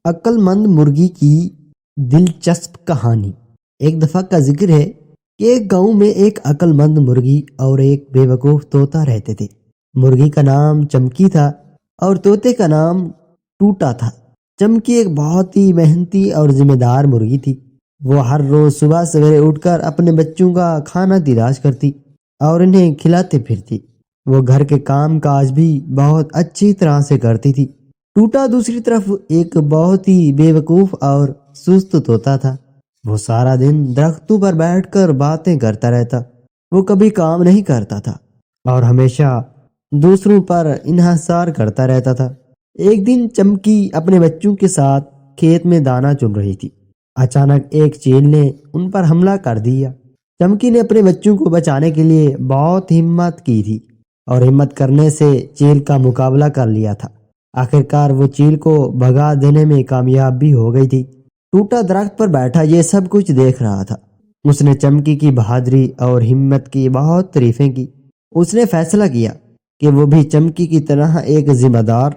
عقل مند مرغی کی دلچسپ کہانی۔ ایک دفعہ کا ذکر ہے کہ ایک گاؤں میں ایک عقل مند مرغی اور ایک بے وقوف طوطا رہتے تھے۔ مرغی کا نام چمکی تھا اور طوطے کا نام ٹوٹا تھا۔ چمکی ایک بہت ہی محنتی اور ذمہ دار مرغی تھی۔ وہ ہر روز صبح سویرے اٹھ کر اپنے بچوں کا کھانا تلاش کرتی اور انہیں کھلاتے پھرتی۔ وہ گھر کے کام کاج بھی بہت اچھی طرح سے کرتی تھی۔ ٹوٹا دوسری طرف ایک بہت ہی بے وقوف اور سست طوطا تھا۔ وہ سارا دن درختوں پر بیٹھ کر باتیں کرتا رہتا۔ وہ کبھی کام نہیں کرتا تھا اور ہمیشہ دوسروں پر انحصار کرتا رہتا تھا۔ ایک دن چمکی اپنے بچوں کے ساتھ کھیت میں دانا چن رہی تھی۔ اچانک ایک چیل نے ان پر حملہ کر دیا۔ چمکی نے اپنے بچوں کو بچانے کے لیے بہت ہمت کی تھی اور ہمت کرنے سے چیل کا مقابلہ کر لیا تھا۔ آخرکار وہ چیل کو بھگا دینے میں کامیاب بھی ہو گئی تھی۔ ٹوٹا درخت پر بیٹھا یہ سب کچھ دیکھ رہا تھا۔ اس نے چمکی کی بہادری اور ہمت کی بہت تعریفیں کی۔ اس نے فیصلہ کیا کہ وہ بھی چمکی کی طرح ایک ذمہ دار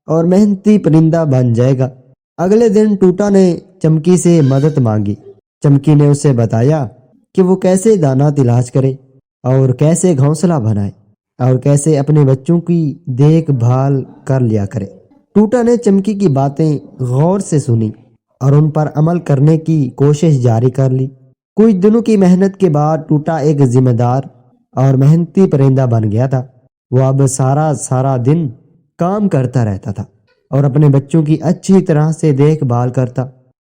اور محنتی پرندہ بن جائے گا۔ اگلے دن ٹوٹا نے چمکی سے مدد مانگی۔ چمکی نے اسے بتایا کہ وہ کیسے دانا تلاش کرے اور کیسے گھونسلہ بنائے اور کیسے اپنے بچوں کی دیکھ بھال کر لیا کرے۔ ٹوٹا نے چمکی کی باتیں غور سے سنی اور ان پر عمل کرنے کی کوشش جاری کر لی۔ کچھ دنوں کی محنت کے بعد ٹوٹا ایک ذمہ دار اور محنتی پرندہ بن گیا تھا۔ وہ اب سارا دن کام کرتا رہتا تھا اور اپنے بچوں کی اچھی طرح سے دیکھ بھال کرتا۔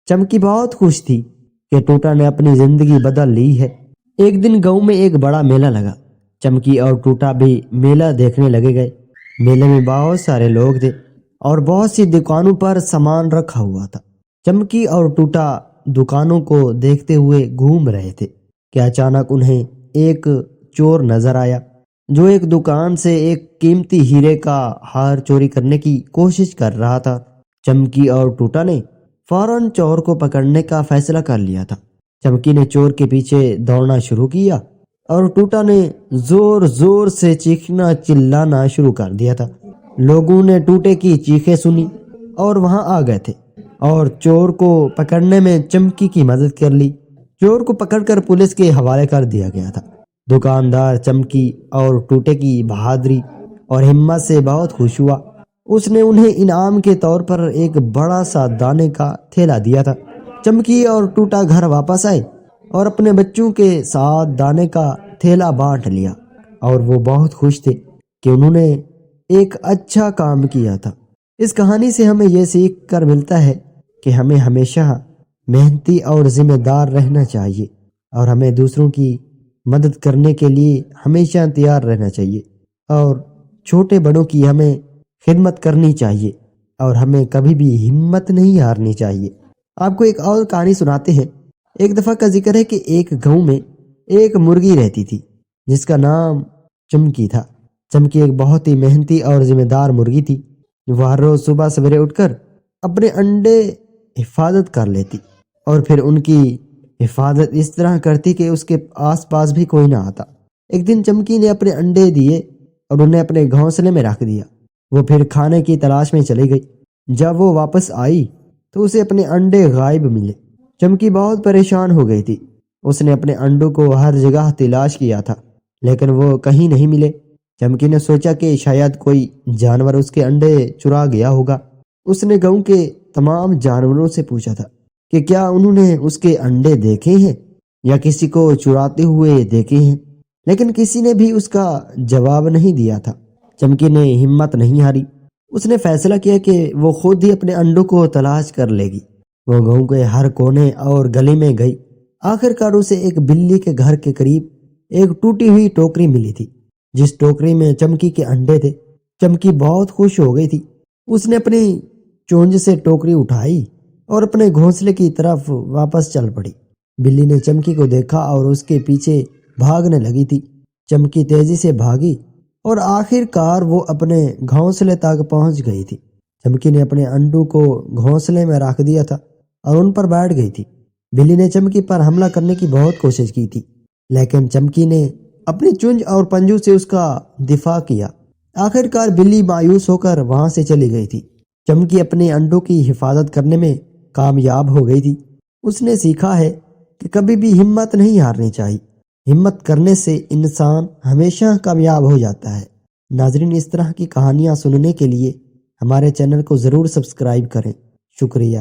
چمکی بہت خوش تھی کہ ٹوٹا نے اپنی زندگی بدل لی ہے۔ ایک دن گاؤں میں ایک بڑا میلہ لگا۔ چمکی اور ٹوٹا بھی میلہ دیکھنے لگے گئے۔ میلے میں بہت سارے لوگ تھے اور بہت سی دکانوں پر سامان رکھا ہوا تھا۔ چمکی اور ٹوٹا دکانوں کو دیکھتے ہوئے گھوم رہے تھے کہ اچانک انہیں ایک چور نظر آیا جو ایک دکان سے ایک قیمتی ہیرے کا ہار چوری کرنے کی کوشش کر رہا تھا۔ چمکی اور ٹوٹا نے فوراً چور کو پکڑنے کا فیصلہ کر لیا تھا۔ چمکی نے چور کے پیچھے دوڑنا شروع کیا اور ٹوٹا نے زور زور سے چیخنا چلانا شروع کر دیا تھا۔ لوگوں نے ٹوٹے کی چیخیں سنی اور وہاں آ گئے تھے اور چور کو پکڑنے میں چمکی کی مدد کر لی۔ چور کو پکڑ کر پولیس کے حوالے کر دیا گیا تھا۔ دکاندار چمکی اور ٹوٹے کی بہادری اور ہمت سے بہت خوش ہوا۔ اس نے انہیں انعام کے طور پر ایک بڑا سا دانے کا تھیلا دیا تھا۔ چمکی اور ٹوٹا گھر واپس آئے اور اپنے بچوں کے ساتھ دانے کا تھیلا بانٹ لیا اور وہ بہت خوش تھے کہ انہوں نے ایک اچھا کام کیا تھا۔ اس کہانی سے ہمیں یہ سیکھ کر ملتا ہے کہ ہمیں ہمیشہ محنتی اور ذمہ دار رہنا چاہیے اور ہمیں دوسروں کی مدد کرنے کے لیے ہمیشہ تیار رہنا چاہیے اور چھوٹے بڑوں کی ہمیں خدمت کرنی چاہیے اور ہمیں کبھی بھی ہمت نہیں ہارنی چاہیے۔ آپ کو ایک اور کہانی سناتے ہیں۔ ایک دفعہ کا ذکر ہے کہ ایک گاؤں میں ایک مرغی رہتی تھی جس کا نام چمکی تھا۔ چمکی ایک بہت ہی محنتی اور ذمہ دار مرغی تھی۔ وہ ہر روز صبح سویرے اٹھ کر اپنے انڈے حفاظت کر لیتی اور پھر ان کی حفاظت اس طرح کرتی کہ اس کے آس پاس بھی کوئی نہ آتا۔ ایک دن چمکی نے اپنے انڈے دیے اور انہیں اپنے گھونسلے میں رکھ دیا۔ وہ پھر کھانے کی تلاش میں چلی گئی۔ جب وہ واپس آئی تو اسے اپنے انڈے غائب ملے۔ چمکی بہت پریشان ہو گئی تھی۔ اس نے اپنے انڈوں کو ہر جگہ تلاش کیا تھا لیکن وہ کہیں نہیں ملے۔ چمکی نے سوچا کہ شاید کوئی جانور اس کے انڈے چرا گیا ہوگا۔ اس نے گاؤں کے تمام جانوروں سے پوچھا تھا کہ کیا انہوں نے اس کے انڈے دیکھے ہیں یا کسی کو چراتے ہوئے دیکھے ہیں، لیکن کسی نے بھی اس کا جواب نہیں دیا تھا۔ چمکی نے ہمت نہیں ہاری۔ اس نے فیصلہ کیا کہ وہ خود ہی اپنے انڈوں کو تلاش کر لے گی۔ وہ گاؤں کے ہر کونے اور گلی میں گئی۔ آخرکار اسے ایک بلی کے گھر کے قریب ایک ٹوٹی ہوئی ٹوکری ملی تھی جس ٹوکری میں چمکی کے انڈے تھے۔ چمکی بہت خوش ہو گئی تھی۔ اس نے اپنی چونچ سے ٹوکری اٹھائی اور اپنے گھونسلے کی طرف واپس چل پڑی۔ بلی نے چمکی کو دیکھا اور اس کے پیچھے بھاگنے لگی تھی۔ چمکی تیزی سے بھاگی اور آخرکار وہ اپنے گھونسلے تک پہنچ گئی تھی۔ چمکی نے اپنے انڈوں کو گھونسلے میں رکھ دیا تھا اور ان پر بیٹھ گئی تھی۔ بلی نے چمکی پر حملہ کرنے کی بہت کوشش کی تھی لیکن چمکی نے اپنی چونچ اور پنجوں سے اس کا دفاع کیا۔ آخرکار بلی مایوس ہو کر وہاں سے چلی گئی تھی۔ چمکی اپنے انڈوں کی حفاظت کرنے میں کامیاب ہو گئی تھی۔ اس نے سیکھا ہے کہ کبھی بھی ہمت نہیں ہارنی چاہیے، ہمت کرنے سے انسان ہمیشہ کامیاب ہو جاتا ہے۔ ناظرین، اس طرح کی کہانیاں سننے کے لیے ہمارے چینل کو ضرور سبسکرائب کریں۔ شکریہ۔